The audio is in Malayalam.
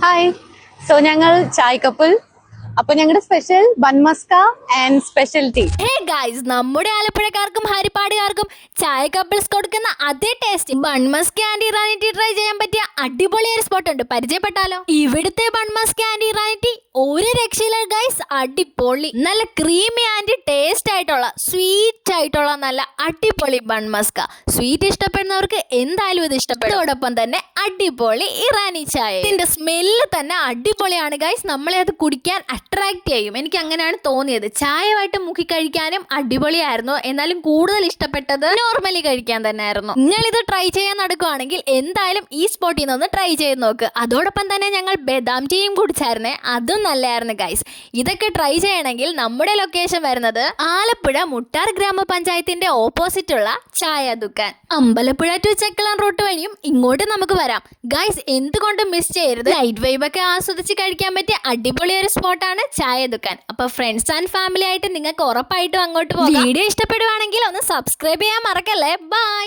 ഹായ്. ഞങ്ങൾ ചായ് കപ്പിൾ. അപ്പൊ ഞങ്ങളുടെ special bun maska and special tea. Hey guys, നമ്മുടെ ആലപ്പുഴക്കാർക്കും ഹരിപ്പാടുകാർക്കും ചായ കപ്പിൾസ് കൊടുക്കുന്ന അതേ taste bun maska and Irani tea try ചെയ്യാൻ പറ്റിയ അടിപൊളി ഒരു സ്പോട്ട് ഉണ്ട്, പരിചയപ്പെട്ടാലോ? ഇവിടുത്തെ ബൺമസ്ക ആൻഡ് ഇറാനി ടീ ഒരു രക്ഷയില്ല ഗൈസ്, അടിപൊളി. നല്ല ക്രീമി ആൻഡ് ടേസ്റ്റ് ആയിട്ടുള്ള സ്വീറ്റ് ആയിട്ടുള്ള നല്ല അടിപൊളി ബൺമസ്ക. സ്വീറ്റ് ഇഷ്ടപ്പെടുന്നവർക്ക് എന്തായാലും ഇത് ഇഷ്ടപ്പെടും. അതോടൊപ്പം തന്നെ അടിപൊളി ഇറാനി ചായ. ഇതിന്റെ സ്മെല്ല് തന്നെ അടിപൊളിയാണ് ഗൈസ്, നമ്മളെ അത് കുടിക്കാൻ അട്രാക്ട് ചെയ്യും. എനിക്ക് അങ്ങനെയാണ് തോന്നിയത്. ചായമായിട്ട് മുക്കി കഴിക്കാനും അടിപൊളിയായിരുന്നു, എന്നാലും കൂടുതൽ ഇഷ്ടപ്പെട്ടത് നോർമലി കഴിക്കാൻ തന്നെ ആയിരുന്നു. നിങ്ങൾ ഇത് ട്രൈ ചെയ്യാൻ നടക്കുവാണെങ്കിൽ എന്തായാലും ഈ സ്പോട്ടിൽ നിന്ന് ട്രൈ ചെയ്ത് നോക്ക്. അതോടൊപ്പം തന്നെ ഞങ്ങൾ ബദാം ടീയും കുടിച്ചായിരുന്നേ, അതും നല്ലായിരുന്നു ഗൈസ്. ഇതൊക്കെ ട്രൈ ചെയ്യണമെങ്കിൽ നമ്മുടെ ലൊക്കേഷൻ വരുന്നത് ആലപ്പുഴ മുട്ടാർ ഗ്രാമപഞ്ചായത്തിന്റെ ഓപ്പോസിറ്റ് ഉള്ള ചായ ദുക്കാൻ. അമ്പലപ്പുഴ ടു ചെക്കളാൻ റൂട്ട് വഴിയും ഇങ്ങോട്ട് നമുക്ക് വരാം ഗൈസ്. എന്തുകൊണ്ടും മിസ് ചെയ്യരുത്. നൈറ്റ് വൈബ് ഒക്കെ ആസ്വദിച്ച് കഴിക്കാൻ പറ്റിയ അടിപൊളി ഒരു സ്പോട്ടാണ് ചായ ദുക്കാൻ. അപ്പൊ ഫ്രണ്ട്സ് ആൻഡ് ഫാമിലി ആയിട്ട് നിങ്ങൾക്ക് ഉറപ്പായിട്ടും അങ്ങോട്ട് പോകാം. വീഡിയോ ഇഷ്ടപ്പെടുവാണെങ്കിൽ ഒന്ന് സബ്സ്ക്രൈബ് ചെയ്യാൻ മറക്കല്ലേ. ബൈ.